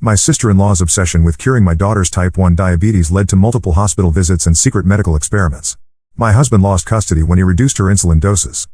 My sister-in-law's obsession with curing my daughter's type 1 diabetes led to multiple hospital visits and secret medical experiments. My husband lost custody when he reduced her insulin doses.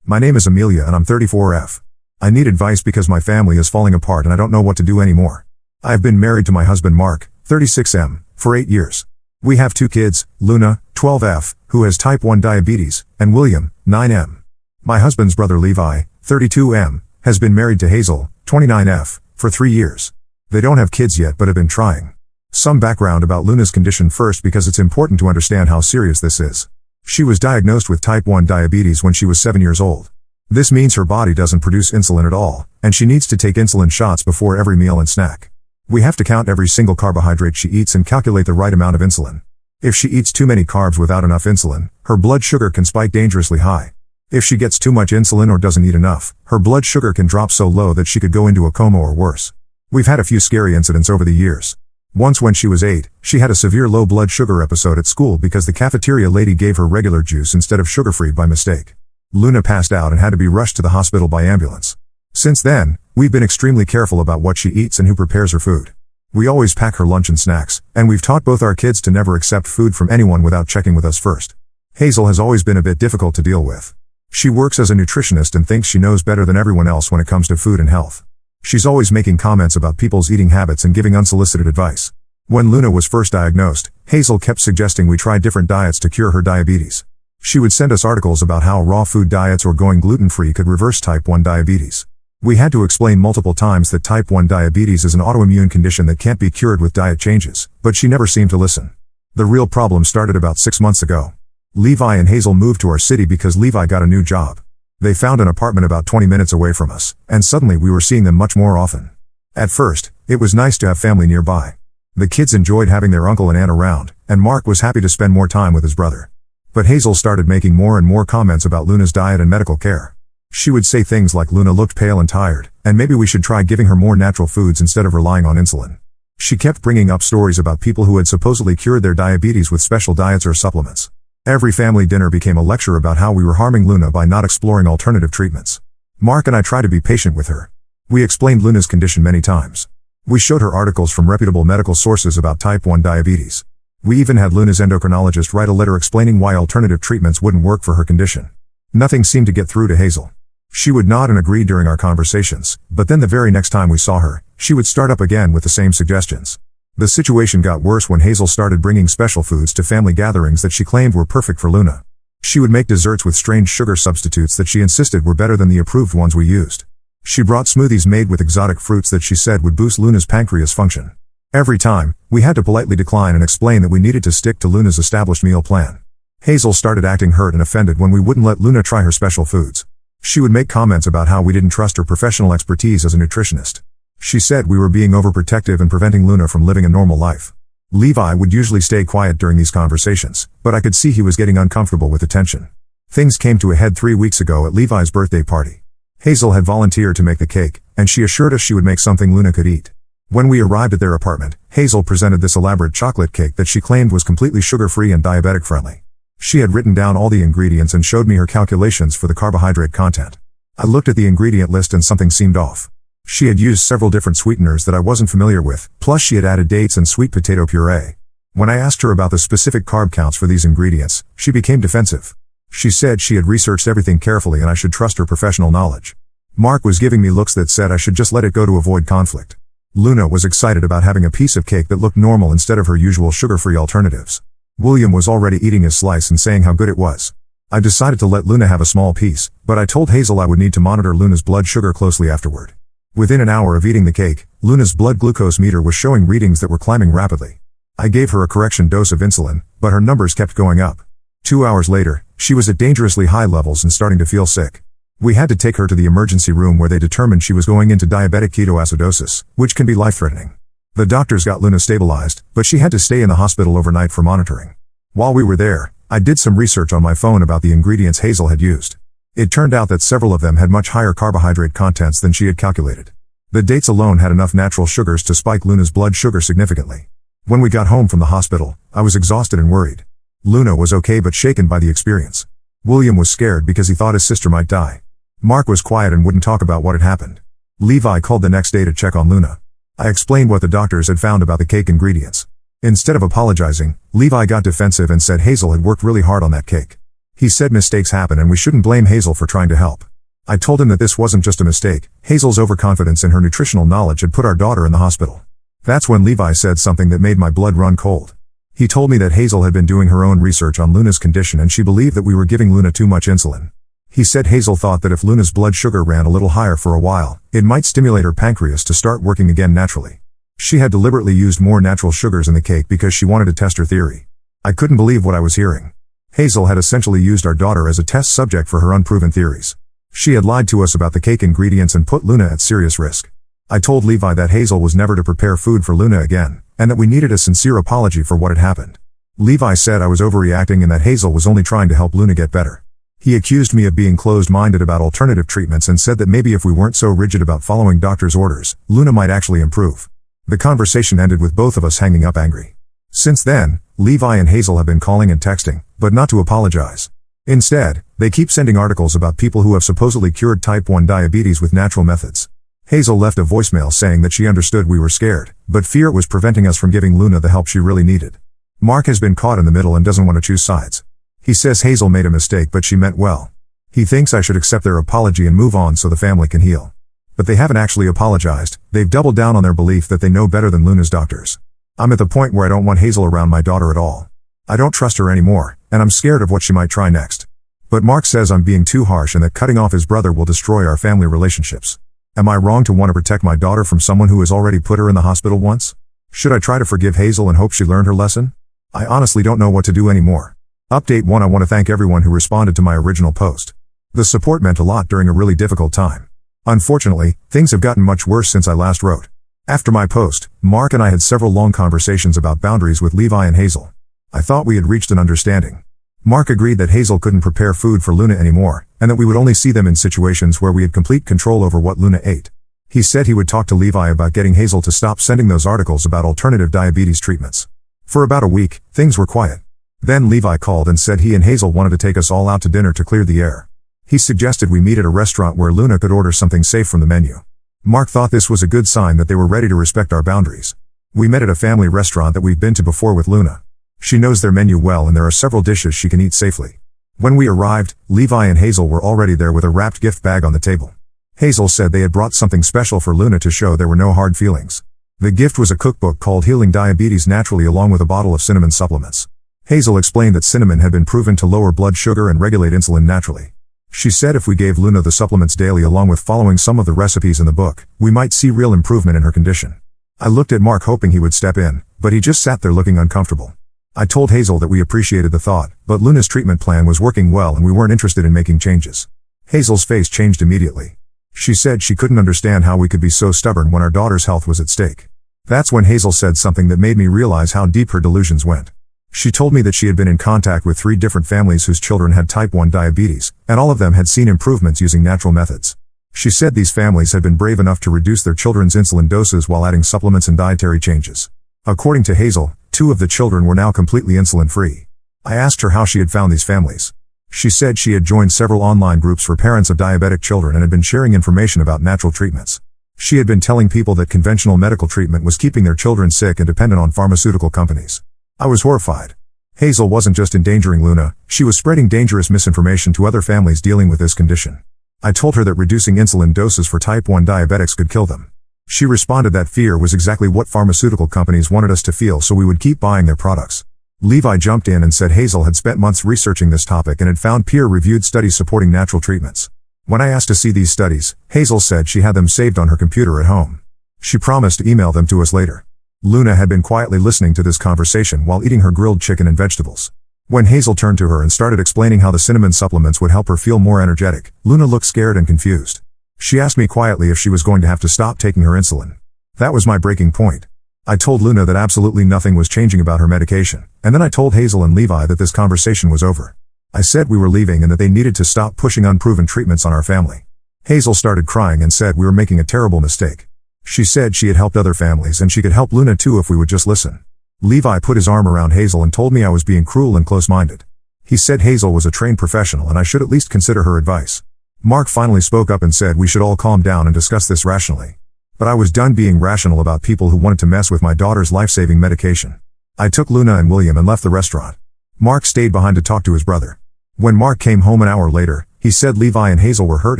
My name is Amelia and I'm 34F. I need advice because my family is falling apart and I don't know what to do anymore. I have been married to my husband Mark, 36M, for 8 years. We have 2 kids, Luna, 12F, who has type 1 diabetes, and William, 9M. My husband's brother Levi, 32M, has been married to Hazel, 29F, for 3 years. They don't have kids yet but have been trying. Some background about Luna's condition first because it's important to understand how serious this is. She was diagnosed with type 1 diabetes when she was 7 years old. This means her body doesn't produce insulin at all, and she needs to take insulin shots before every meal and snack. We have to count every single carbohydrate she eats and calculate the right amount of insulin. If she eats too many carbs without enough insulin, her blood sugar can spike dangerously high. If she gets too much insulin or doesn't eat enough, her blood sugar can drop so low that she could go into a coma or worse. We've had a few scary incidents over the years. Once when she was 8, she had a severe low blood sugar episode at school because the cafeteria lady gave her regular juice instead of sugar-free by mistake. Luna passed out and had to be rushed to the hospital by ambulance. Since then, we've been extremely careful about what she eats and who prepares her food. We always pack her lunch and snacks, and we've taught both our kids to never accept food from anyone without checking with us first. Hazel has always been a bit difficult to deal with. She works as a nutritionist and thinks she knows better than everyone else when it comes to food and health. She's always making comments about people's eating habits and giving unsolicited advice. When Luna was first diagnosed, Hazel kept suggesting we try different diets to cure her diabetes. She would send us articles about how raw food diets or going gluten-free could reverse type 1 diabetes. We had to explain multiple times that type 1 diabetes is an autoimmune condition that can't be cured with diet changes, but she never seemed to listen. The real problem started about 6 months ago. Levi and Hazel moved to our city because Levi got a new job. They found an apartment about 20 minutes away from us, and suddenly we were seeing them much more often. At first, it was nice to have family nearby. The kids enjoyed having their uncle and aunt around, and Mark was happy to spend more time with his brother. But Hazel started making more and more comments about Luna's diet and medical care. She would say things like Luna looked pale and tired, and maybe we should try giving her more natural foods instead of relying on insulin. She kept bringing up stories about people who had supposedly cured their diabetes with special diets or supplements. Every family dinner became a lecture about how we were harming Luna by not exploring alternative treatments. Mark and I tried to be patient with her. We explained Luna's condition many times. We showed her articles from reputable medical sources about type 1 diabetes. We even had Luna's endocrinologist write a letter explaining why alternative treatments wouldn't work for her condition. Nothing seemed to get through to Hazel. She would nod and agree during our conversations, but then the very next time we saw her, she would start up again with the same suggestions. The situation got worse when Hazel started bringing special foods to family gatherings that she claimed were perfect for Luna. She would make desserts with strange sugar substitutes that she insisted were better than the approved ones we used. She brought smoothies made with exotic fruits that she said would boost Luna's pancreas function. Every time, we had to politely decline and explain that we needed to stick to Luna's established meal plan. Hazel started acting hurt and offended when we wouldn't let Luna try her special foods. She would make comments about how we didn't trust her professional expertise as a nutritionist. She said we were being overprotective and preventing Luna from living a normal life. Levi would usually stay quiet during these conversations, but I could see he was getting uncomfortable with the tension. Things came to a head 3 weeks ago at Levi's birthday party. Hazel had volunteered to make the cake, and she assured us she would make something Luna could eat. When we arrived at their apartment, Hazel presented this elaborate chocolate cake that she claimed was completely sugar-free and diabetic-friendly. She had written down all the ingredients and showed me her calculations for the carbohydrate content. I looked at the ingredient list and something seemed off. She had used several different sweeteners that I wasn't familiar with, plus she had added dates and sweet potato puree. When I asked her about the specific carb counts for these ingredients, she became defensive. She said she had researched everything carefully and I should trust her professional knowledge. Mark was giving me looks that said I should just let it go to avoid conflict. Luna was excited about having a piece of cake that looked normal instead of her usual sugar-free alternatives. William was already eating his slice and saying how good it was. I decided to let Luna have a small piece, but I told Hazel I would need to monitor Luna's blood sugar closely afterward. Within an hour of eating the cake, Luna's blood glucose meter was showing readings that were climbing rapidly. I gave her a correction dose of insulin, but her numbers kept going up. 2 hours later, she was at dangerously high levels and starting to feel sick. We had to take her to the emergency room where they determined she was going into diabetic ketoacidosis, which can be life-threatening. The doctors got Luna stabilized, but she had to stay in the hospital overnight for monitoring. While we were there, I did some research on my phone about the ingredients Hazel had used. It turned out that several of them had much higher carbohydrate contents than she had calculated. The dates alone had enough natural sugars to spike Luna's blood sugar significantly. When we got home from the hospital, I was exhausted and worried. Luna was okay but shaken by the experience. William was scared because he thought his sister might die. Mark was quiet and wouldn't talk about what had happened. Levi called the next day to check on Luna. I explained what the doctors had found about the cake ingredients. Instead of apologizing, Levi got defensive and said Hazel had worked really hard on that cake. He said mistakes happen and we shouldn't blame Hazel for trying to help. I told him that this wasn't just a mistake. Hazel's overconfidence in her nutritional knowledge had put our daughter in the hospital. That's when Levi said something that made my blood run cold. He told me that Hazel had been doing her own research on Luna's condition and she believed that we were giving Luna too much insulin. He said Hazel thought that if Luna's blood sugar ran a little higher for a while, it might stimulate her pancreas to start working again naturally. She had deliberately used more natural sugars in the cake because she wanted to test her theory. I couldn't believe what I was hearing. Hazel had essentially used our daughter as a test subject for her unproven theories. She had lied to us about the cake ingredients and put Luna at serious risk. I told Levi that Hazel was never to prepare food for Luna again, and that we needed a sincere apology for what had happened. Levi said I was overreacting and that Hazel was only trying to help Luna get better. He accused me of being closed-minded about alternative treatments and said that maybe if we weren't so rigid about following doctor's orders, Luna might actually improve. The conversation ended with both of us hanging up angry. Since then, Levi and Hazel have been calling and texting, but not to apologize. Instead, they keep sending articles about people who have supposedly cured type 1 diabetes with natural methods. Hazel left a voicemail saying that she understood we were scared, but fear was preventing us from giving Luna the help she really needed. Mark has been caught in the middle and doesn't want to choose sides. He says Hazel made a mistake but she meant well. He thinks I should accept their apology and move on so the family can heal. But they haven't actually apologized. They've doubled down on their belief that they know better than Luna's doctors. I'm at the point where I don't want Hazel around my daughter at all. I don't trust her anymore, and I'm scared of what she might try next. But Mark says I'm being too harsh and that cutting off his brother will destroy our family relationships. Am I wrong to want to protect my daughter from someone who has already put her in the hospital once? Should I try to forgive Hazel and hope she learned her lesson? I honestly don't know what to do anymore. Update 1: I want to thank everyone who responded to my original post. The support meant a lot during a really difficult time. Unfortunately, things have gotten much worse since I last wrote. After my post, Mark and I had several long conversations about boundaries with Levi and Hazel. I thought we had reached an understanding. Mark agreed that Hazel couldn't prepare food for Luna anymore, and that we would only see them in situations where we had complete control over what Luna ate. He said he would talk to Levi about getting Hazel to stop sending those articles about alternative diabetes treatments. For about a week, things were quiet. Then Levi called and said he and Hazel wanted to take us all out to dinner to clear the air. He suggested we meet at a restaurant where Luna could order something safe from the menu. Mark thought this was a good sign that they were ready to respect our boundaries. We met at a family restaurant that we've been to before with Luna. She knows their menu well and there are several dishes she can eat safely. When we arrived, Levi and Hazel were already there with a wrapped gift bag on the table. Hazel said they had brought something special for Luna to show there were no hard feelings. The gift was a cookbook called Healing Diabetes Naturally along with a bottle of cinnamon supplements. Hazel explained that cinnamon had been proven to lower blood sugar and regulate insulin naturally. She said if we gave Luna the supplements daily along with following some of the recipes in the book, we might see real improvement in her condition. I looked at Mark hoping he would step in, but he just sat there looking uncomfortable. I told Hazel that we appreciated the thought, but Luna's treatment plan was working well and we weren't interested in making changes. Hazel's face changed immediately. She said she couldn't understand how we could be so stubborn when our daughter's health was at stake. That's when Hazel said something that made me realize how deep her delusions went. She told me that she had been in contact with 3 different families whose children had type 1 diabetes, and all of them had seen improvements using natural methods. She said these families had been brave enough to reduce their children's insulin doses while adding supplements and dietary changes. According to Hazel, 2 of the children were now completely insulin-free. I asked her how she had found these families. She said she had joined several online groups for parents of diabetic children and had been sharing information about natural treatments. She had been telling people that conventional medical treatment was keeping their children sick and dependent on pharmaceutical companies. I was horrified. Hazel wasn't just endangering Luna, she was spreading dangerous misinformation to other families dealing with this condition. I told her that reducing insulin doses for type 1 diabetics could kill them. She responded that fear was exactly what pharmaceutical companies wanted us to feel so we would keep buying their products. Levi jumped in and said Hazel had spent months researching this topic and had found peer-reviewed studies supporting natural treatments. When I asked to see these studies, Hazel said she had them saved on her computer at home. She promised to email them to us later. Luna had been quietly listening to this conversation while eating her grilled chicken and vegetables. When Hazel turned to her and started explaining how the cinnamon supplements would help her feel more energetic, Luna looked scared and confused. She asked me quietly if she was going to have to stop taking her insulin. That was my breaking point. I told Luna that absolutely nothing was changing about her medication, and then I told Hazel and Levi that this conversation was over. I said we were leaving and that they needed to stop pushing unproven treatments on our family. Hazel started crying and said we were making a terrible mistake. She said she had helped other families and she could help Luna too if we would just listen. Levi put his arm around Hazel and told me I was being cruel and close-minded. He said Hazel was a trained professional and I should at least consider her advice. Mark finally spoke up and said we should all calm down and discuss this rationally. But I was done being rational about people who wanted to mess with my daughter's life-saving medication. I took Luna and William and left the restaurant. Mark stayed behind to talk to his brother. When Mark came home an hour later, he said Levi and Hazel were hurt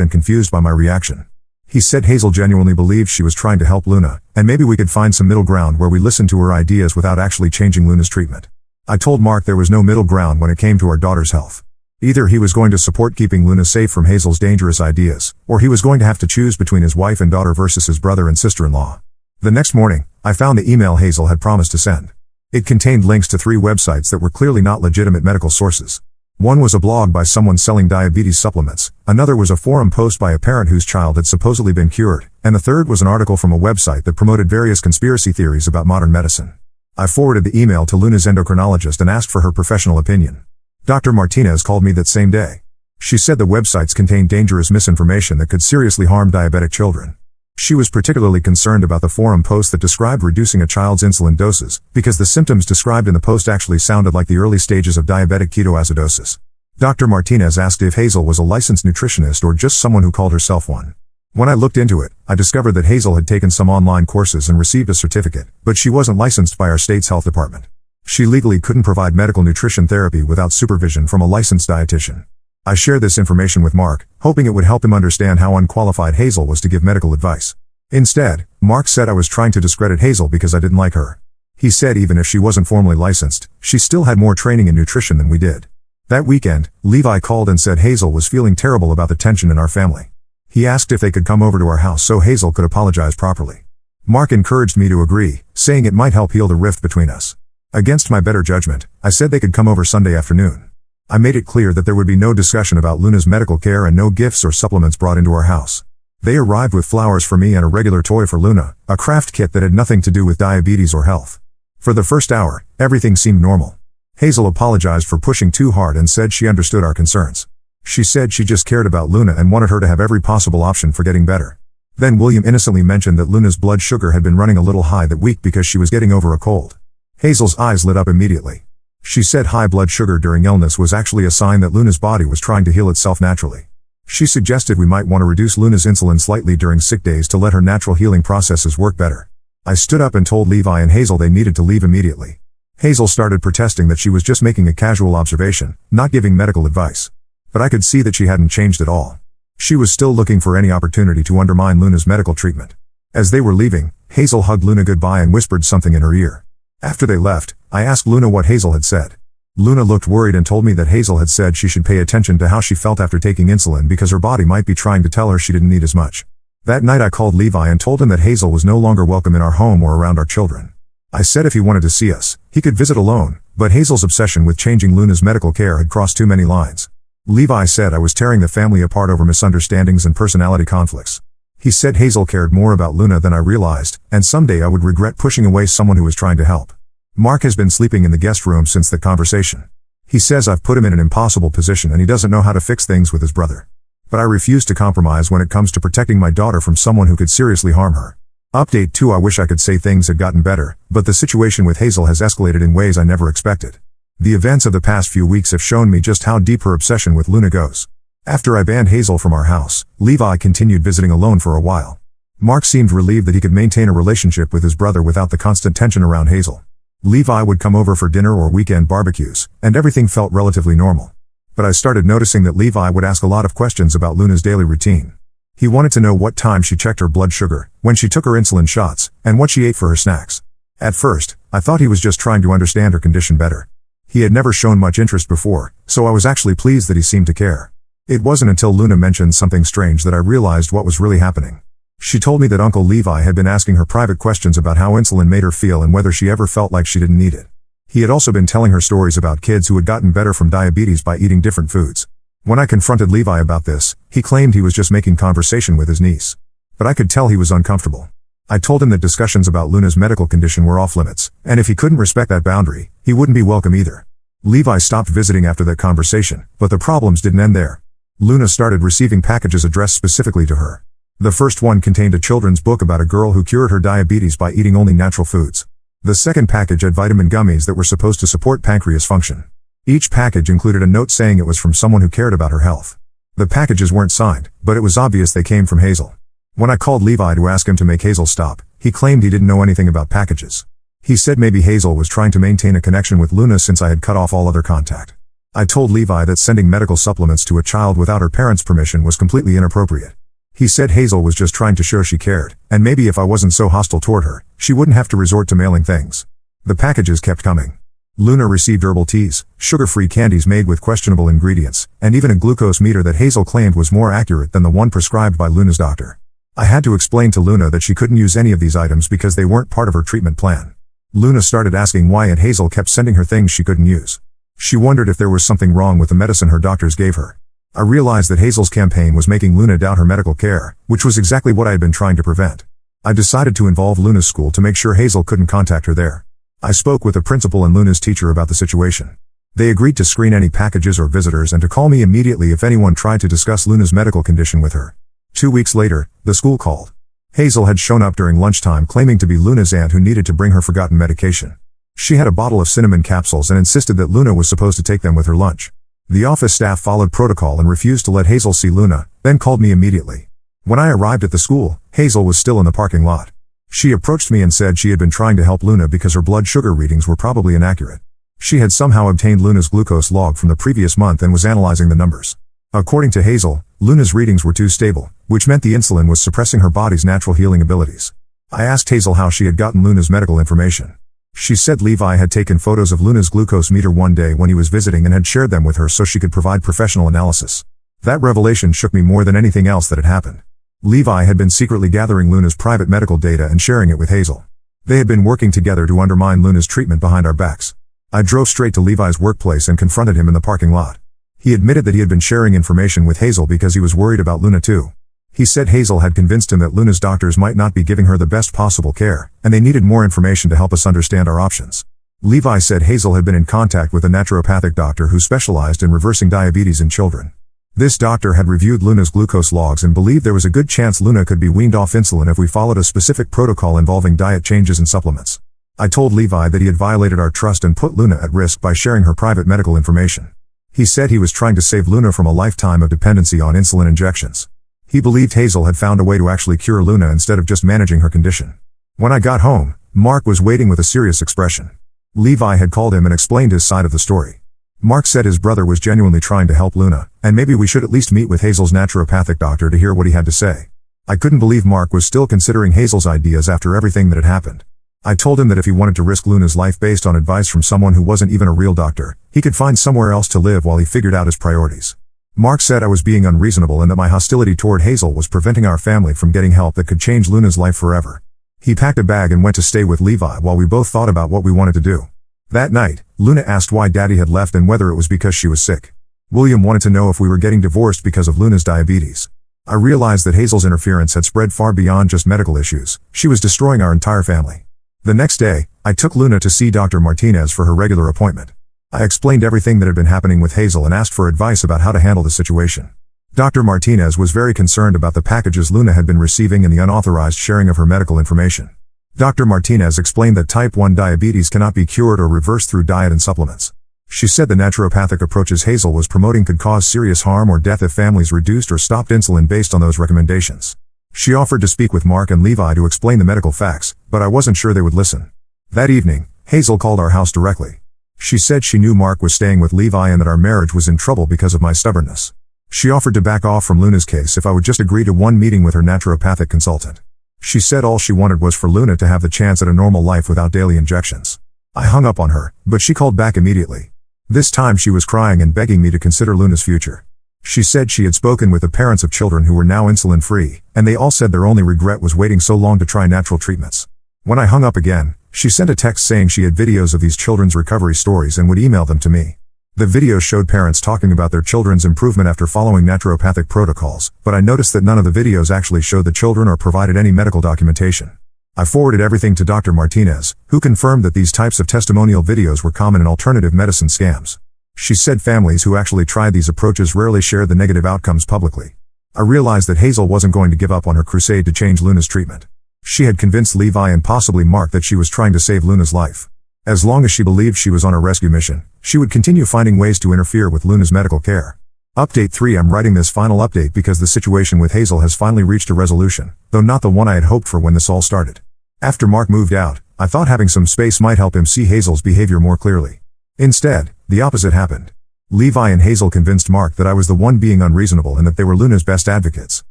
and confused by my reaction. He said Hazel genuinely believed she was trying to help Luna, and maybe we could find some middle ground where we listened to her ideas without actually changing Luna's treatment. I told Mark there was no middle ground when it came to our daughter's health. Either he was going to support keeping Luna safe from Hazel's dangerous ideas, or he was going to have to choose between his wife and daughter versus his brother and sister-in-law. The next morning, I found the email Hazel had promised to send. It contained links to 3 websites that were clearly not legitimate medical sources. One was a blog by someone selling diabetes supplements, another was a forum post by a parent whose child had supposedly been cured, and the third was an article from a website that promoted various conspiracy theories about modern medicine. I forwarded the email to Luna's endocrinologist and asked for her professional opinion. Dr. Martinez called me that same day. She said the websites contained dangerous misinformation that could seriously harm diabetic children. She was particularly concerned about the forum post that described reducing a child's insulin doses, because the symptoms described in the post actually sounded like the early stages of diabetic ketoacidosis. Dr. Martinez asked if Hazel was a licensed nutritionist or just someone who called herself one. When I looked into it, I discovered that Hazel had taken some online courses and received a certificate, but she wasn't licensed by our state's health department. She legally couldn't provide medical nutrition therapy without supervision from a licensed dietitian. I shared this information with Mark, hoping it would help him understand how unqualified Hazel was to give medical advice. Instead, Mark said I was trying to discredit Hazel because I didn't like her. He said even if she wasn't formally licensed, she still had more training in nutrition than we did. That weekend, Levi called and said Hazel was feeling terrible about the tension in our family. He asked if they could come over to our house so Hazel could apologize properly. Mark encouraged me to agree, saying it might help heal the rift between us. Against my better judgment, I said they could come over Sunday afternoon. I made it clear that there would be no discussion about Luna's medical care and no gifts or supplements brought into our house. They arrived with flowers for me and a regular toy for Luna, a craft kit that had nothing to do with diabetes or health. For the first hour, everything seemed normal. Hazel apologized for pushing too hard and said she understood our concerns. She said she just cared about Luna and wanted her to have every possible option for getting better. Then William innocently mentioned that Luna's blood sugar had been running a little high that week because she was getting over a cold. Hazel's eyes lit up immediately. She said high blood sugar during illness was actually a sign that Luna's body was trying to heal itself naturally. She suggested we might want to reduce Luna's insulin slightly during sick days to let her natural healing processes work better. I stood up and told Levi and Hazel they needed to leave immediately. Hazel started protesting that she was just making a casual observation, not giving medical advice. But I could see that she hadn't changed at all. She was still looking for any opportunity to undermine Luna's medical treatment. As they were leaving, Hazel hugged Luna goodbye and whispered something in her ear. After they left, I asked Luna what Hazel had said. Luna looked worried and told me that Hazel had said she should pay attention to how she felt after taking insulin because her body might be trying to tell her she didn't need as much. That night I called Levi and told him that Hazel was no longer welcome in our home or around our children. I said if he wanted to see us, he could visit alone, but Hazel's obsession with changing Luna's medical care had crossed too many lines. Levi said I was tearing the family apart over misunderstandings and personality conflicts. He said Hazel cared more about Luna than I realized, and someday I would regret pushing away someone who was trying to help. Mark has been sleeping in the guest room since the conversation. He says I've put him in an impossible position and he doesn't know how to fix things with his brother. But I refuse to compromise when it comes to protecting my daughter from someone who could seriously harm her. Update 2: I wish I could say things had gotten better, but the situation with Hazel has escalated in ways I never expected. The events of the past few weeks have shown me just how deep her obsession with Luna goes. After I banned Hazel from our house, Levi continued visiting alone for a while. Mark seemed relieved that he could maintain a relationship with his brother without the constant tension around Hazel. Levi would come over for dinner or weekend barbecues, and everything felt relatively normal. But I started noticing that Levi would ask a lot of questions about Luna's daily routine. He wanted to know what time she checked her blood sugar, when she took her insulin shots, and what she ate for her snacks. At first, I thought he was just trying to understand her condition better. He had never shown much interest before, so I was actually pleased that he seemed to care. It wasn't until Luna mentioned something strange that I realized what was really happening. She told me that Uncle Levi had been asking her private questions about how insulin made her feel and whether she ever felt like she didn't need it. He had also been telling her stories about kids who had gotten better from diabetes by eating different foods. When I confronted Levi about this, he claimed he was just making conversation with his niece. But I could tell he was uncomfortable. I told him that discussions about Luna's medical condition were off limits, and if he couldn't respect that boundary, he wouldn't be welcome either. Levi stopped visiting after that conversation, but the problems didn't end there. Luna started receiving packages addressed specifically to her. The first one contained a children's book about a girl who cured her diabetes by eating only natural foods. The second package had vitamin gummies that were supposed to support pancreas function. Each package included a note saying it was from someone who cared about her health. The packages weren't signed, but it was obvious they came from Hazel. When I called Levi to ask him to make Hazel stop, he claimed he didn't know anything about packages. He said maybe Hazel was trying to maintain a connection with Luna since I had cut off all other contact. I told Levi that sending medical supplements to a child without her parents' permission was completely inappropriate. He said Hazel was just trying to show she cared, and maybe if I wasn't so hostile toward her, she wouldn't have to resort to mailing things. The packages kept coming. Luna received herbal teas, sugar-free candies made with questionable ingredients, and even a glucose meter that Hazel claimed was more accurate than the one prescribed by Luna's doctor. I had to explain to Luna that she couldn't use any of these items because they weren't part of her treatment plan. Luna started asking why Aunt Hazel kept sending her things she couldn't use. She wondered if there was something wrong with the medicine her doctors gave her. I realized that Hazel's campaign was making Luna doubt her medical care, which was exactly what I had been trying to prevent. I decided to involve Luna's school to make sure Hazel couldn't contact her there. I spoke with the principal and Luna's teacher about the situation. They agreed to screen any packages or visitors and to call me immediately if anyone tried to discuss Luna's medical condition with her. 2 weeks later, the school called. Hazel had shown up during lunchtime claiming to be Luna's aunt who needed to bring her forgotten medication. She had a bottle of cinnamon capsules and insisted that Luna was supposed to take them with her lunch. The office staff followed protocol and refused to let Hazel see Luna, then called me immediately. When I arrived at the school, Hazel was still in the parking lot. She approached me and said she had been trying to help Luna because her blood sugar readings were probably inaccurate. She had somehow obtained Luna's glucose log from the previous month and was analyzing the numbers. According to Hazel, Luna's readings were too stable, which meant the insulin was suppressing her body's natural healing abilities. I asked Hazel how she had gotten Luna's medical information. She said Levi had taken photos of Luna's glucose meter one day when he was visiting and had shared them with her so she could provide professional analysis. That revelation shook me more than anything else that had happened. Levi had been secretly gathering Luna's private medical data and sharing it with Hazel. They had been working together to undermine Luna's treatment behind our backs. I drove straight to Levi's workplace and confronted him in the parking lot. He admitted that he had been sharing information with Hazel because he was worried about Luna too. He said Hazel had convinced him that Luna's doctors might not be giving her the best possible care, and they needed more information to help us understand our options. Levi said Hazel had been in contact with a naturopathic doctor who specialized in reversing diabetes in children. This doctor had reviewed Luna's glucose logs and believed there was a good chance Luna could be weaned off insulin if we followed a specific protocol involving diet changes and supplements. I told Levi that he had violated our trust and put Luna at risk by sharing her private medical information. He said he was trying to save Luna from a lifetime of dependency on insulin injections. He believed Hazel had found a way to actually cure Luna instead of just managing her condition. When I got home, Mark was waiting with a serious expression. Levi had called him and explained his side of the story. Mark said his brother was genuinely trying to help Luna, and maybe we should at least meet with Hazel's naturopathic doctor to hear what he had to say. I couldn't believe Mark was still considering Hazel's ideas after everything that had happened. I told him that if he wanted to risk Luna's life based on advice from someone who wasn't even a real doctor, he could find somewhere else to live while he figured out his priorities. Mark said I was being unreasonable and that my hostility toward Hazel was preventing our family from getting help that could change Luna's life forever. He packed a bag and went to stay with Levi while we both thought about what we wanted to do. That night, Luna asked why Daddy had left and whether it was because she was sick. William wanted to know if we were getting divorced because of Luna's diabetes. I realized that Hazel's interference had spread far beyond just medical issues. She was destroying our entire family. The next day, I took Luna to see Dr. Martinez for her regular appointment. I explained everything that had been happening with Hazel and asked for advice about how to handle the situation. Dr. Martinez was very concerned about the packages Luna had been receiving and the unauthorized sharing of her medical information. Dr. Martinez explained that type 1 diabetes cannot be cured or reversed through diet and supplements. She said the naturopathic approaches Hazel was promoting could cause serious harm or death if families reduced or stopped insulin based on those recommendations. She offered to speak with Mark and Levi to explain the medical facts, but I wasn't sure they would listen. That evening, Hazel called our house directly. She said she knew Mark was staying with Levi and that our marriage was in trouble because of my stubbornness. She offered to back off from Luna's case if I would just agree to one meeting with her naturopathic consultant. She said all she wanted was for Luna to have the chance at a normal life without daily injections. I hung up on her, but she called back immediately. This time she was crying and begging me to consider Luna's future. She said she had spoken with the parents of children who were now insulin-free, and they all said their only regret was waiting so long to try natural treatments. When I hung up again, she sent a text saying she had videos of these children's recovery stories and would email them to me. The videos showed parents talking about their children's improvement after following naturopathic protocols, but I noticed that none of the videos actually showed the children or provided any medical documentation. I forwarded everything to Dr. Martinez, who confirmed that these types of testimonial videos were common in alternative medicine scams. She said families who actually tried these approaches rarely shared the negative outcomes publicly. I realized that Hazel wasn't going to give up on her crusade to change Luna's treatment. She had convinced Levi and possibly Mark that she was trying to save Luna's life. As long as she believed she was on a rescue mission, she would continue finding ways to interfere with Luna's medical care. Update 3. I'm writing this final update because the situation with Hazel has finally reached a resolution, though not the one I had hoped for when this all started. After Mark moved out, I thought having some space might help him see Hazel's behavior more clearly. Instead, the opposite happened. Levi and Hazel convinced Mark that I was the one being unreasonable and that they were Luna's best advocates.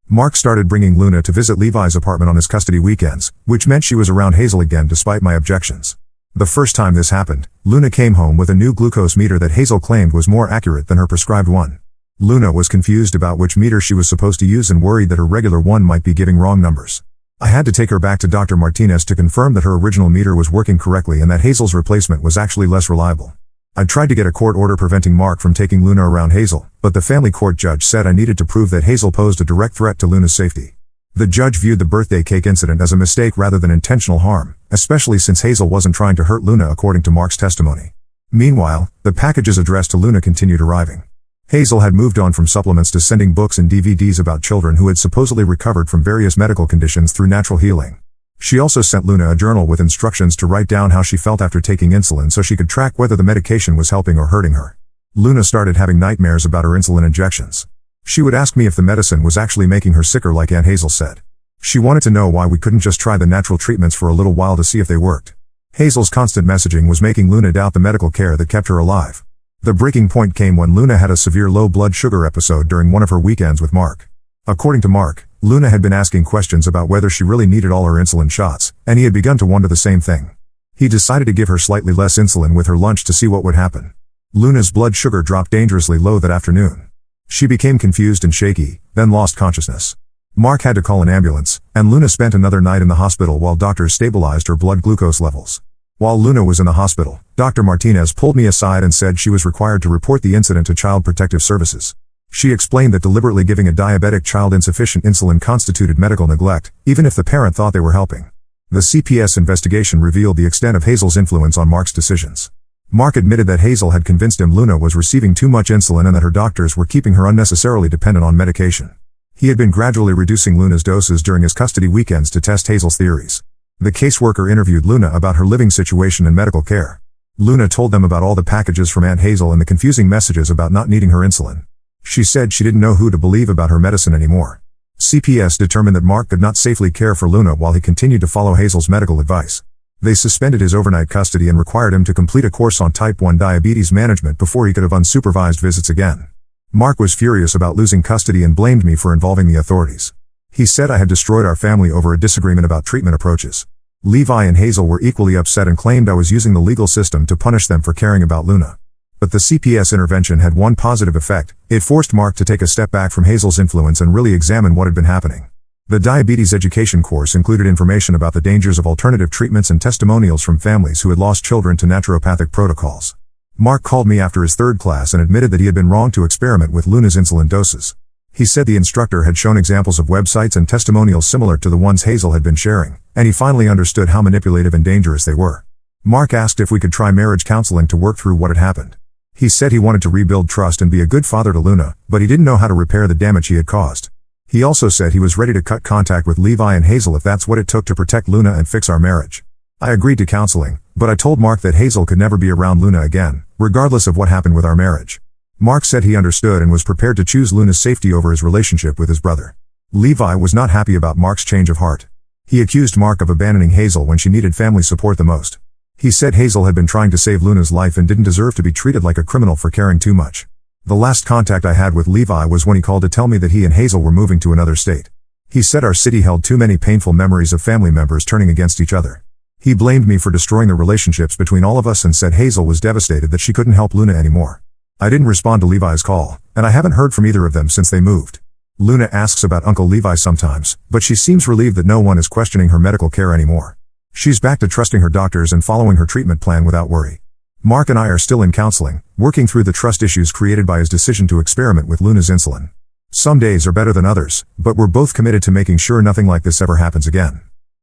Mark started bringing Luna to visit Levi's apartment on his custody weekends, which meant she was around Hazel again despite my objections. The first time this happened, Luna came home with a new glucose meter that Hazel claimed was more accurate than her prescribed one. Luna was confused about which meter she was supposed to use and worried that her regular one might be giving wrong numbers. I had to take her back to Dr. Martinez to confirm that her original meter was working correctly and that Hazel's replacement was actually less reliable. I tried to get a court order preventing Mark from taking Luna around Hazel, but the family court judge said I needed to prove that Hazel posed a direct threat to Luna's safety. The judge viewed the birthday cake incident as a mistake rather than intentional harm, especially since Hazel wasn't trying to hurt Luna according to Mark's testimony. Meanwhile, the packages addressed to Luna continued arriving. Hazel had moved on from supplements to sending books and DVDs about children who had supposedly recovered from various medical conditions through natural healing. She also sent Luna a journal with instructions to write down how she felt after taking insulin so she could track whether the medication was helping or hurting her. Luna started having nightmares about her insulin injections. She would ask me if the medicine was actually making her sicker like Aunt Hazel said. She wanted to know why we couldn't just try the natural treatments for a little while to see if they worked. Hazel's constant messaging was making Luna doubt the medical care that kept her alive. The breaking point came when Luna had a severe low blood sugar episode during one of her weekends with Mark. According to Mark, Luna had been asking questions about whether she really needed all her insulin shots, and he had begun to wonder the same thing. He decided to give her slightly less insulin with her lunch to see what would happen. Luna's blood sugar dropped dangerously low that afternoon. She became confused and shaky, then lost consciousness. Mark had to call an ambulance, and Luna spent another night in the hospital while doctors stabilized her blood glucose levels. While Luna was in the hospital, Dr. Martinez pulled me aside and said she was required to report the incident to Child Protective Services. She explained that deliberately giving a diabetic child insufficient insulin constituted medical neglect, even if the parent thought they were helping. The CPS investigation revealed the extent of Hazel's influence on Mark's decisions. Mark admitted that Hazel had convinced him Luna was receiving too much insulin and that her doctors were keeping her unnecessarily dependent on medication. He had been gradually reducing Luna's doses during his custody weekends to test Hazel's theories. The caseworker interviewed Luna about her living situation and medical care. Luna told them about all the packages from Aunt Hazel and the confusing messages about not needing her insulin. She said she didn't know who to believe about her medicine anymore. CPS determined that Mark could not safely care for Luna while he continued to follow Hazel's medical advice. They suspended his overnight custody and required him to complete a course on type 1 diabetes management before he could have unsupervised visits again. Mark was furious about losing custody and blamed me for involving the authorities. He said I had destroyed our family over a disagreement about treatment approaches. Levi and Hazel were equally upset and claimed I was using the legal system to punish them for caring about Luna. But the CPS intervention had one positive effect. It forced Mark to take a step back from Hazel's influence and really examine what had been happening. The diabetes education course included information about the dangers of alternative treatments and testimonials from families who had lost children to naturopathic protocols. Mark called me after his third class and admitted that he had been wrong to experiment with Luna's insulin doses. He said the instructor had shown examples of websites and testimonials similar to the ones Hazel had been sharing, and he finally understood how manipulative and dangerous they were. Mark asked if we could try marriage counseling to work through what had happened. He said he wanted to rebuild trust and be a good father to Luna, but he didn't know how to repair the damage he had caused. He also said he was ready to cut contact with Levi and Hazel if that's what it took to protect Luna and fix our marriage. I agreed to counseling, but I told Mark that Hazel could never be around Luna again, regardless of what happened with our marriage. Mark said he understood and was prepared to choose Luna's safety over his relationship with his brother. Levi was not happy about Mark's change of heart. He accused Mark of abandoning Hazel when she needed family support the most. He said Hazel had been trying to save Luna's life and didn't deserve to be treated like a criminal for caring too much. The last contact I had with Levi was when he called to tell me that he and Hazel were moving to another state. He said our city held too many painful memories of family members turning against each other. He blamed me for destroying the relationships between all of us and said Hazel was devastated that she couldn't help Luna anymore. I didn't respond to Levi's call, and I haven't heard from either of them since they moved. Luna asks about Uncle Levi sometimes, but she seems relieved that no one is questioning her medical care anymore. She's back to trusting her doctors and following her treatment plan without worry. Mark and I are still in counseling, working through the trust issues created by his decision to experiment with Luna's insulin. Some days are better than others, but we're both committed to making sure nothing like this ever happens again.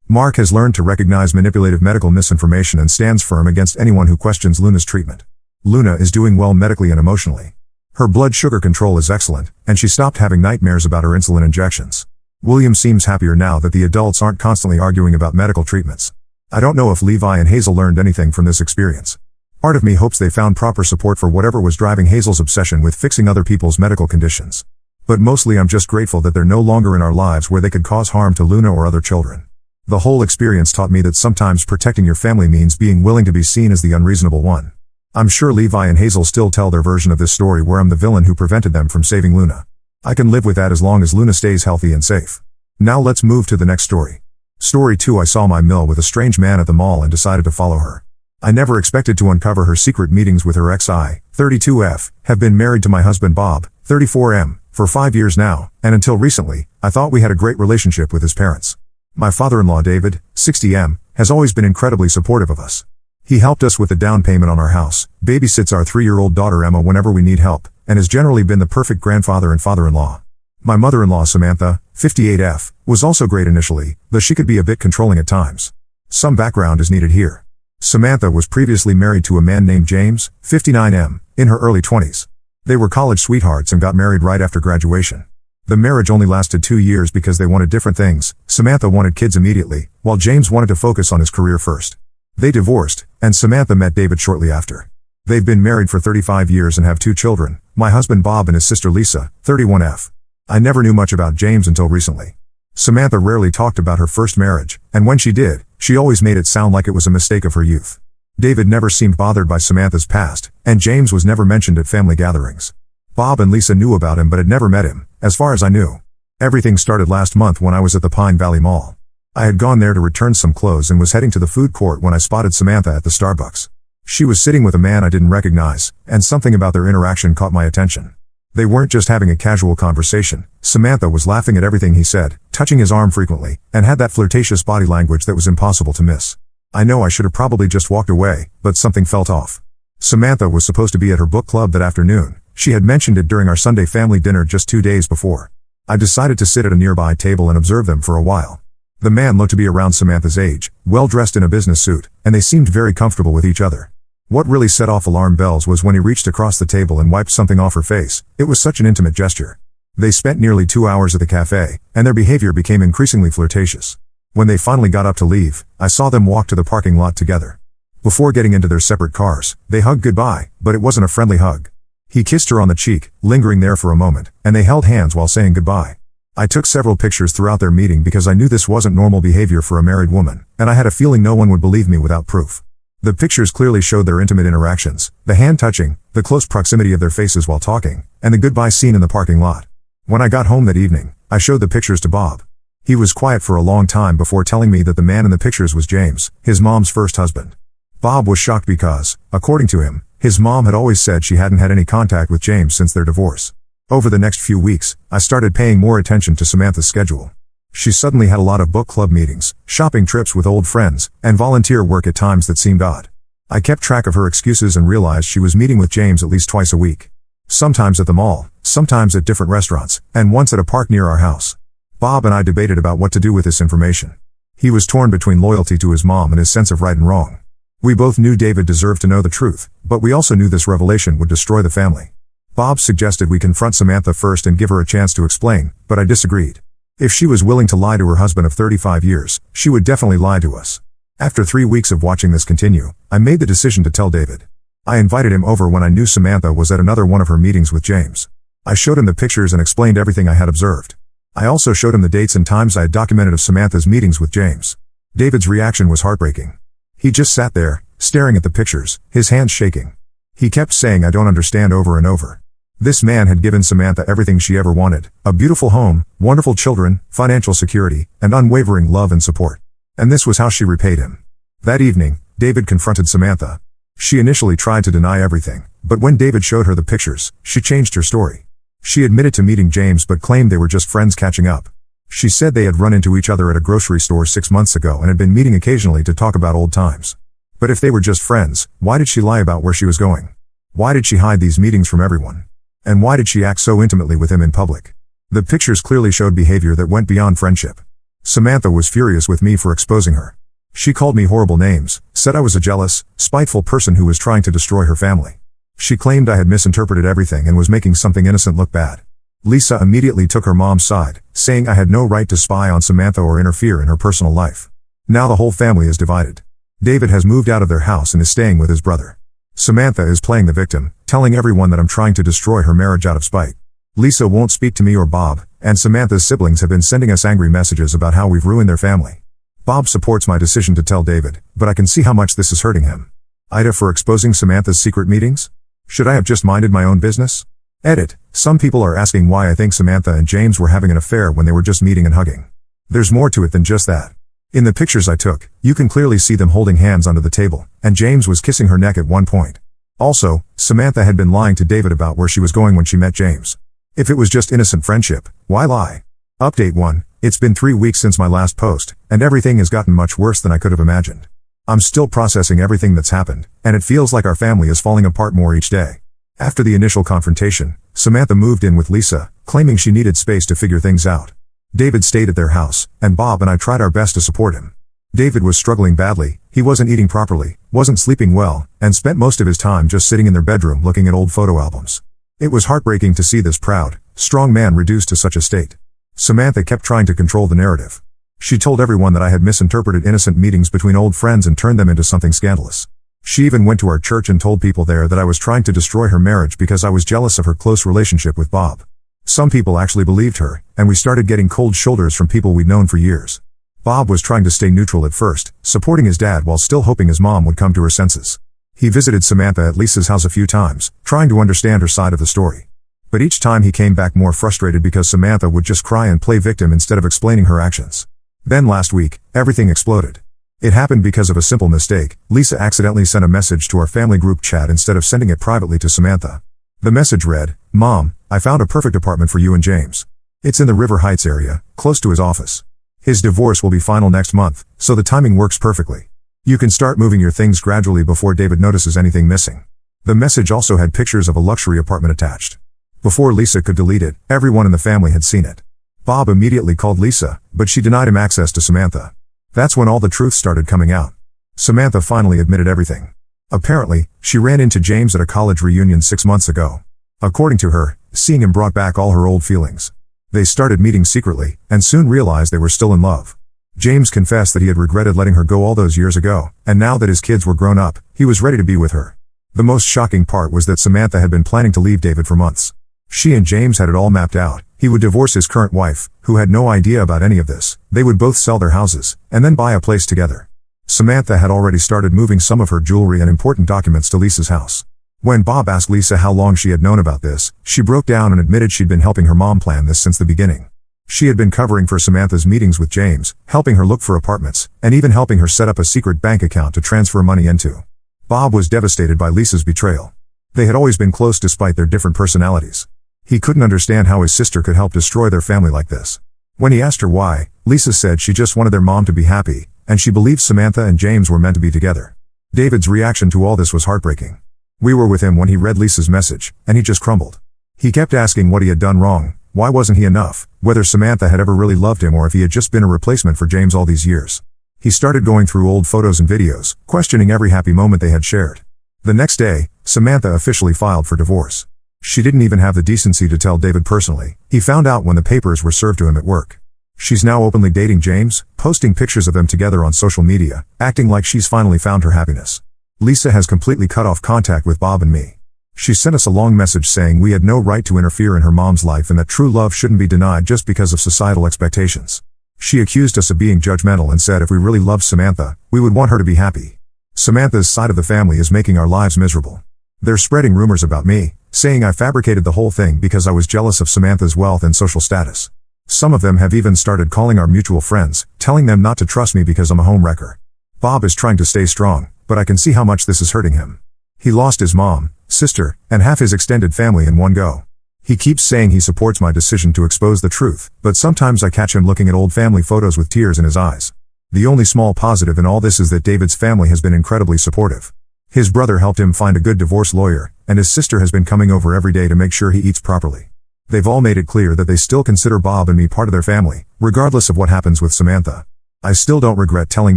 Mark has learned to recognize manipulative medical misinformation and stands firm against anyone who questions Luna's treatment. Luna is doing well medically and emotionally. Her blood sugar control is excellent, and she stopped having nightmares about her insulin injections. William seems happier now that the adults aren't constantly arguing about medical treatments. I don't know if Levi and Hazel learned anything from this experience. Part of me hopes they found proper support for whatever was driving Hazel's obsession with fixing other people's medical conditions. But mostly I'm just grateful that they're no longer in our lives where they could cause harm to Luna or other children. The whole experience taught me that sometimes protecting your family means being willing to be seen as the unreasonable one. I'm sure Levi and Hazel still tell their version of this story where I'm the villain who prevented them from saving Luna. I can live with that as long as Luna stays healthy and safe. Now let's move to the next story. Story 2. I saw my Mill with a strange man at the mall and decided to follow her. I never expected to uncover her secret meetings with her ex. I, 32F, have been married to my husband Bob, 34M, for 5 years now, and until recently, I thought we had a great relationship with his parents. My father-in-law David, 60M, has always been incredibly supportive of us. He helped us with the down payment on our house, babysits our 3-year-old daughter Emma whenever we need help, and has generally been the perfect grandfather and father-in-law. My mother-in-law Samantha, 58F, was also great initially, though she could be a bit controlling at times. Some background is needed here. Samantha was previously married to a man named James, 59M, in her early 20s. They were college sweethearts and got married right after graduation. The marriage only lasted 2 years because they wanted different things. Samantha wanted kids immediately, while James wanted to focus on his career first. They divorced, and Samantha met David shortly after. They've been married for 35 years and have 2 children, my husband Bob and his sister Lisa, 31F. I never knew much about James until recently. Samantha rarely talked about her first marriage, and when she did, she always made it sound like it was a mistake of her youth. David never seemed bothered by Samantha's past, and James was never mentioned at family gatherings. Bob and Lisa knew about him but had never met him, as far as I knew. Everything started last month when I was at the Pine Valley Mall. I had gone there to return some clothes and was heading to the food court when I spotted Samantha at the Starbucks. She was sitting with a man I didn't recognize, and something about their interaction caught my attention. They weren't just having a casual conversation. Samantha was laughing at everything he said, touching his arm frequently, and had that flirtatious body language that was impossible to miss. I know I should have probably just walked away, but something felt off. Samantha was supposed to be at her book club that afternoon. She had mentioned it during our Sunday family dinner just 2 days before. I decided to sit at a nearby table and observe them for a while. The man looked to be around Samantha's age, well dressed in a business suit, and they seemed very comfortable with each other. What really set off alarm bells was when he reached across the table and wiped something off her face. It was such an intimate gesture. They spent nearly 2 hours at the cafe, and their behavior became increasingly flirtatious. When they finally got up to leave, I saw them walk to the parking lot together. Before getting into their separate cars, they hugged goodbye, but it wasn't a friendly hug. He kissed her on the cheek, lingering there for a moment, and they held hands while saying goodbye. I took several pictures throughout their meeting because I knew this wasn't normal behavior for a married woman, and I had a feeling no one would believe me without proof. The pictures clearly showed their intimate interactions, the hand touching, the close proximity of their faces while talking, and the goodbye scene in the parking lot. When I got home that evening, I showed the pictures to Bob. He was quiet for a long time before telling me that the man in the pictures was James, his mom's first husband. Bob was shocked because, according to him, his mom had always said she hadn't had any contact with James since their divorce. Over the next few weeks, I started paying more attention to Samantha's schedule. She suddenly had a lot of book club meetings, shopping trips with old friends, and volunteer work at times that seemed odd. I kept track of her excuses and realized she was meeting with James at least twice a week. Sometimes at the mall, sometimes at different restaurants, and once at a park near our house. Bob and I debated about what to do with this information. He was torn between loyalty to his mom and his sense of right and wrong. We both knew David deserved to know the truth, but we also knew this revelation would destroy the family. Bob suggested we confront Samantha first and give her a chance to explain, but I disagreed. If she was willing to lie to her husband of 35 years, she would definitely lie to us. After 3 weeks of watching this continue, I made the decision to tell David. I invited him over when I knew Samantha was at another one of her meetings with James. I showed him the pictures and explained everything I had observed. I also showed him the dates and times I had documented of Samantha's meetings with James. David's reaction was heartbreaking. He just sat there, staring at the pictures, his hands shaking. He kept saying I don't understand over and over. This man had given Samantha everything she ever wanted, a beautiful home, wonderful children, financial security, and unwavering love and support. And this was how she repaid him. That evening, David confronted Samantha. She initially tried to deny everything, but when David showed her the pictures, she changed her story. She admitted to meeting James but claimed they were just friends catching up. She said they had run into each other at a grocery store 6 months ago and had been meeting occasionally to talk about old times. But if they were just friends, why did she lie about where she was going? Why did she hide these meetings from everyone? And why did she act so intimately with him in public? The pictures clearly showed behavior that went beyond friendship. Samantha was furious with me for exposing her. She called me horrible names, said I was a jealous, spiteful person who was trying to destroy her family. She claimed I had misinterpreted everything and was making something innocent look bad. Lisa immediately took her mom's side, saying I had no right to spy on Samantha or interfere in her personal life. Now the whole family is divided. David has moved out of their house and is staying with his brother. Samantha is playing the victim, telling everyone that I'm trying to destroy her marriage out of spite. Lisa won't speak to me or Bob, and Samantha's siblings have been sending us angry messages about how we've ruined their family. Bob supports my decision to tell David, but I can see how much this is hurting him. Ida for exposing Samantha's secret meetings? Should I have just minded my own business? Edit. Some people are asking why I think Samantha and James were having an affair when they were just meeting and hugging. There's more to it than just that. In the pictures I took, you can clearly see them holding hands under the table, and James was kissing her neck at one point. Also, Samantha had been lying to David about where she was going when she met James. If it was just innocent friendship, why lie? Update 1. It's been 3 weeks since my last post, and everything has gotten much worse than I could have imagined. I'm still processing everything that's happened, and it feels like our family is falling apart more each day. After the initial confrontation, Samantha moved in with Lisa, claiming she needed space to figure things out. David stayed at their house, and Bob and I tried our best to support him. David was struggling badly, he wasn't eating properly, wasn't sleeping well, and spent most of his time just sitting in their bedroom looking at old photo albums. It was heartbreaking to see this proud, strong man reduced to such a state. Samantha kept trying to control the narrative. She told everyone that I had misinterpreted innocent meetings between old friends and turned them into something scandalous. She even went to our church and told people there that I was trying to destroy her marriage because I was jealous of her close relationship with Bob. Some people actually believed her, and we started getting cold shoulders from people we'd known for years. Bob was trying to stay neutral at first, supporting his dad while still hoping his mom would come to her senses. He visited Samantha at Lisa's house a few times, trying to understand her side of the story. But each time he came back more frustrated because Samantha would just cry and play victim instead of explaining her actions. Then last week, everything exploded. It happened because of a simple mistake. Lisa accidentally sent a message to our family group chat instead of sending it privately to Samantha. The message read, "Mom, I found a perfect apartment for you and James. It's in the River Heights area, close to his office. His divorce will be final next month, so the timing works perfectly. You can start moving your things gradually before David notices anything missing." The message also had pictures of a luxury apartment attached. Before Lisa could delete it, everyone in the family had seen it. Bob immediately called Lisa, but she denied him access to Samantha. That's when all the truth started coming out. Samantha finally admitted everything. Apparently, she ran into James at a college reunion 6 months ago. According to her, seeing him brought back all her old feelings. They started meeting secretly, and soon realized they were still in love. James confessed that he had regretted letting her go all those years ago, and now that his kids were grown up, he was ready to be with her. The most shocking part was that Samantha had been planning to leave David for months. She and James had it all mapped out. He would divorce his current wife, who had no idea about any of this. They would both sell their houses, and then buy a place together. Samantha had already started moving some of her jewelry and important documents to Lisa's house. When Bob asked Lisa how long she had known about this, she broke down and admitted she'd been helping her mom plan this since the beginning. She had been covering for Samantha's meetings with James, helping her look for apartments, and even helping her set up a secret bank account to transfer money into. Bob was devastated by Lisa's betrayal. They had always been close despite their different personalities. He couldn't understand how his sister could help destroy their family like this. When he asked her why, Lisa said she just wanted their mom to be happy, and she believed Samantha and James were meant to be together. David's reaction to all this was heartbreaking. We were with him when he read Lisa's message, and he just crumbled. He kept asking what he had done wrong, why wasn't he enough, whether Samantha had ever really loved him or if he had just been a replacement for James all these years. He started going through old photos and videos, questioning every happy moment they had shared. The next day, Samantha officially filed for divorce. She didn't even have the decency to tell David personally. He found out when the papers were served to him at work. She's now openly dating James, posting pictures of them together on social media, acting like she's finally found her happiness. Lisa has completely cut off contact with Bob and me. She sent us a long message saying we had no right to interfere in her mom's life and that true love shouldn't be denied just because of societal expectations. She accused us of being judgmental and said if we really loved Samantha, we would want her to be happy. Samantha's side of the family is making our lives miserable. They're spreading rumors about me, saying I fabricated the whole thing because I was jealous of Samantha's wealth and social status. Some of them have even started calling our mutual friends, telling them not to trust me because I'm a homewrecker. Bob is trying to stay strong, but I can see how much this is hurting him. He lost his mom, sister, and half his extended family in one go. He keeps saying he supports my decision to expose the truth, but sometimes I catch him looking at old family photos with tears in his eyes. The only small positive in all this is that David's family has been incredibly supportive. His brother helped him find a good divorce lawyer, and his sister has been coming over every day to make sure he eats properly. They've all made it clear that they still consider Bob and me part of their family, regardless of what happens with Samantha. I still don't regret telling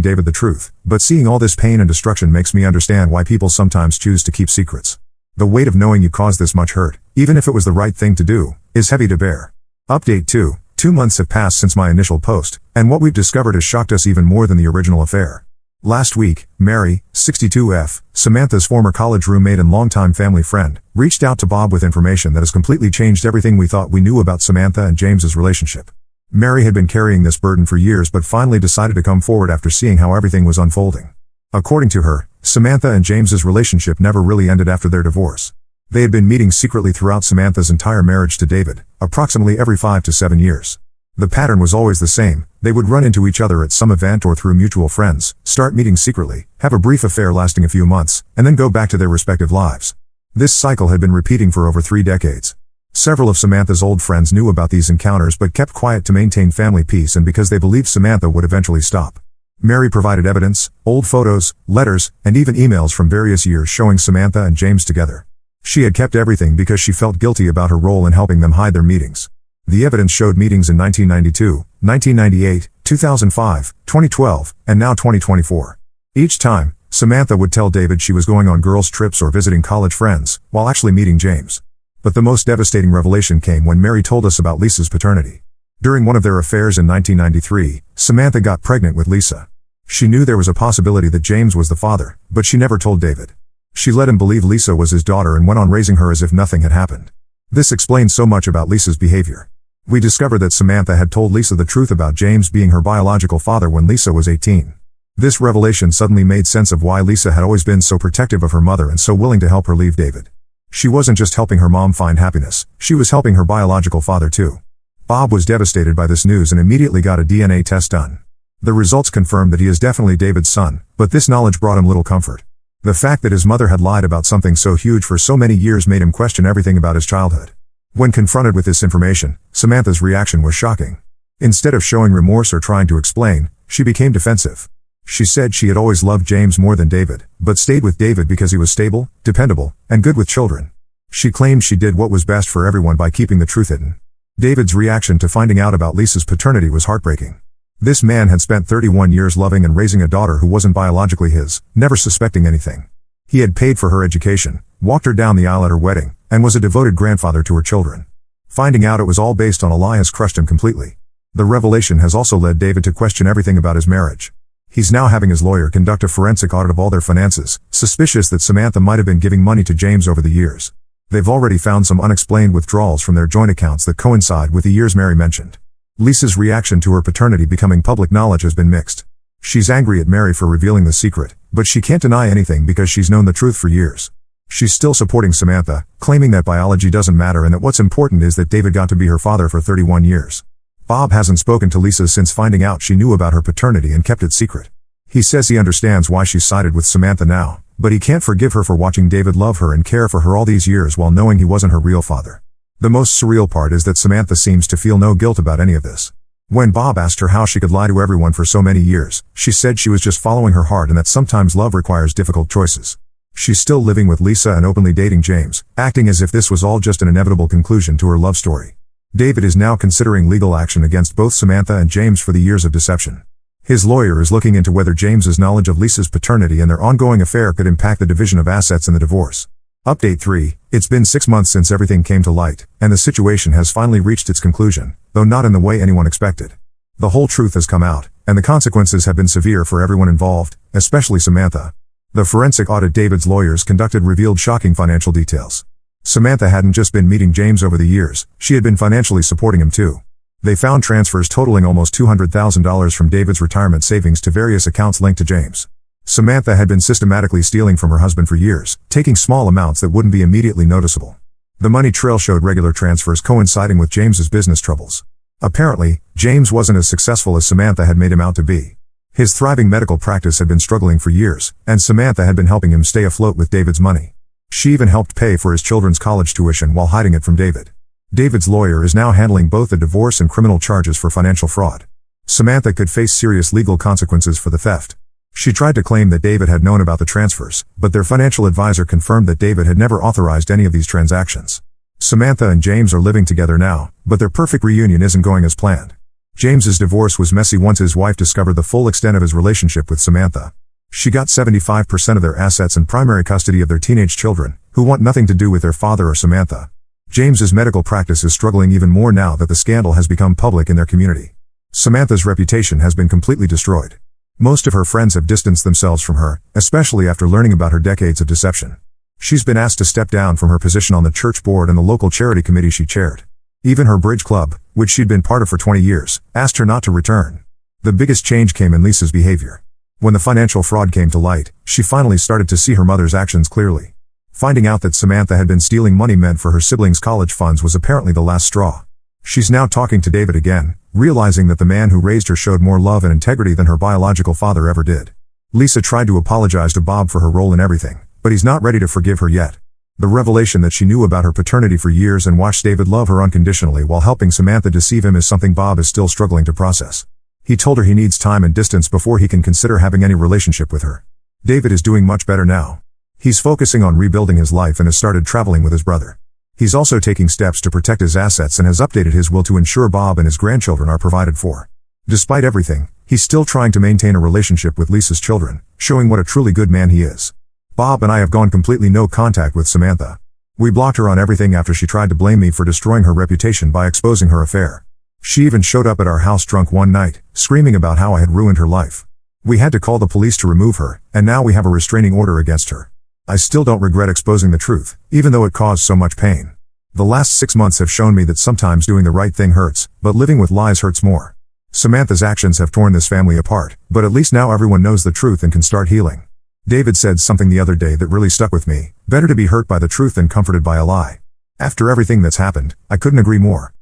David the truth, but seeing all this pain and destruction makes me understand why people sometimes choose to keep secrets. The weight of knowing you caused this much hurt, even if it was the right thing to do, is heavy to bear. Update 2. 2 months have passed since my initial post, and what we've discovered has shocked us even more than the original affair. Last week, Mary, 62F, Samantha's former college roommate and longtime family friend, reached out to Bob with information that has completely changed everything we thought we knew about Samantha and James's relationship. Mary had been carrying this burden for years but finally decided to come forward after seeing how everything was unfolding. According to her, Samantha and James's relationship never really ended after their divorce. They had been meeting secretly throughout Samantha's entire marriage to David, approximately every 5 to 7 years. The pattern was always the same. They would run into each other at some event or through mutual friends, start meeting secretly, have a brief affair lasting a few months, and then go back to their respective lives. This cycle had been repeating for over 3 decades. Several of Samantha's old friends knew about these encounters but kept quiet to maintain family peace and because they believed Samantha would eventually stop. Mary provided evidence, old photos, letters, and even emails from various years showing Samantha and James together. She had kept everything because she felt guilty about her role in helping them hide their meetings. The evidence showed meetings in 1992, 1998, 2005, 2012, and now 2024. Each time, Samantha would tell David she was going on girls' trips or visiting college friends, while actually meeting James. But the most devastating revelation came when Mary told us about Lisa's paternity. During one of their affairs in 1993, Samantha got pregnant with Lisa. She knew there was a possibility that James was the father, but she never told David. She let him believe Lisa was his daughter and went on raising her as if nothing had happened. This explains so much about Lisa's behavior. We discovered that Samantha had told Lisa the truth about James being her biological father when Lisa was 18. This revelation suddenly made sense of why Lisa had always been so protective of her mother and so willing to help her leave David. She wasn't just helping her mom find happiness, she was helping her biological father too. Bob was devastated by this news and immediately got a DNA test done. The results confirmed that he is definitely David's son, but this knowledge brought him little comfort. The fact that his mother had lied about something so huge for so many years made him question everything about his childhood. When confronted with this information, Samantha's reaction was shocking. Instead of showing remorse or trying to explain, she became defensive. She said she had always loved James more than David, but stayed with David because he was stable, dependable, and good with children. She claimed she did what was best for everyone by keeping the truth hidden. David's reaction to finding out about Lisa's paternity was heartbreaking. This man had spent 31 years loving and raising a daughter who wasn't biologically his, never suspecting anything. He had paid for her education, walked her down the aisle at her wedding, and was a devoted grandfather to her children. Finding out it was all based on a lie has crushed him completely. The revelation has also led David to question everything about his marriage. He's now having his lawyer conduct a forensic audit of all their finances, suspicious that Samantha might have been giving money to James over the years. They've already found some unexplained withdrawals from their joint accounts that coincide with the years Mary mentioned. Lisa's reaction to her paternity becoming public knowledge has been mixed. She's angry at Mary for revealing the secret, but she can't deny anything because she's known the truth for years. She's still supporting Samantha, claiming that biology doesn't matter and that what's important is that David got to be her father for 31 years. Bob hasn't spoken to Lisa since finding out she knew about her paternity and kept it secret. He says he understands why she's sided with Samantha now, but he can't forgive her for watching David love her and care for her all these years while knowing he wasn't her real father. The most surreal part is that Samantha seems to feel no guilt about any of this. When Bob asked her how she could lie to everyone for so many years, she said she was just following her heart and that sometimes love requires difficult choices. She's still living with Lisa and openly dating James, acting as if this was all just an inevitable conclusion to her love story. David is now considering legal action against both Samantha and James for the years of deception. His lawyer is looking into whether James's knowledge of Lisa's paternity and their ongoing affair could impact the division of assets in the divorce. Update 3. It's been 6 months since everything came to light, and the situation has finally reached its conclusion, though not in the way anyone expected. The whole truth has come out, and the consequences have been severe for everyone involved, especially Samantha. The forensic audit David's lawyers conducted revealed shocking financial details. Samantha hadn't just been meeting James over the years, she had been financially supporting him too. They found transfers totaling almost $200,000 from David's retirement savings to various accounts linked to James. Samantha had been systematically stealing from her husband for years, taking small amounts that wouldn't be immediately noticeable. The money trail showed regular transfers coinciding with James's business troubles. Apparently, James wasn't as successful as Samantha had made him out to be. His thriving medical practice had been struggling for years, and Samantha had been helping him stay afloat with David's money. She even helped pay for his children's college tuition while hiding it from David. David's lawyer is now handling both the divorce and criminal charges for financial fraud. Samantha could face serious legal consequences for the theft. She tried to claim that David had known about the transfers, but their financial advisor confirmed that David had never authorized any of these transactions. Samantha and James are living together now, but their perfect reunion isn't going as planned. James's divorce was messy once his wife discovered the full extent of his relationship with Samantha. She got 75% of their assets and primary custody of their teenage children, who want nothing to do with their father or Samantha. James's medical practice is struggling even more now that the scandal has become public in their community. Samantha's reputation has been completely destroyed. Most of her friends have distanced themselves from her, especially after learning about her decades of deception. She's been asked to step down from her position on the church board and the local charity committee she chaired. Even her bridge club, which she'd been part of for 20 years, asked her not to return. The biggest change came in Lisa's behavior. When the financial fraud came to light, she finally started to see her mother's actions clearly. Finding out that Samantha had been stealing money meant for her siblings' college funds was apparently the last straw. She's now talking to David again, realizing that the man who raised her showed more love and integrity than her biological father ever did. Lisa tried to apologize to Bob for her role in everything, but he's not ready to forgive her yet. The revelation that she knew about her paternity for years and watched David love her unconditionally while helping Samantha deceive him is something Bob is still struggling to process. He told her he needs time and distance before he can consider having any relationship with her. David is doing much better now. He's focusing on rebuilding his life and has started traveling with his brother. He's also taking steps to protect his assets and has updated his will to ensure Bob and his grandchildren are provided for. Despite everything, he's still trying to maintain a relationship with Lisa's children, showing what a truly good man he is. Bob and I have gone completely no contact with Samantha. We blocked her on everything after she tried to blame me for destroying her reputation by exposing her affair. She even showed up at our house drunk one night, screaming about how I had ruined her life. We had to call the police to remove her, and now we have a restraining order against her. I still don't regret exposing the truth, even though it caused so much pain. The last 6 months have shown me that sometimes doing the right thing hurts, but living with lies hurts more. Samantha's actions have torn this family apart, but at least now everyone knows the truth and can start healing. David said something the other day that really stuck with me: better to be hurt by the truth than comforted by a lie. After everything that's happened, I couldn't agree more.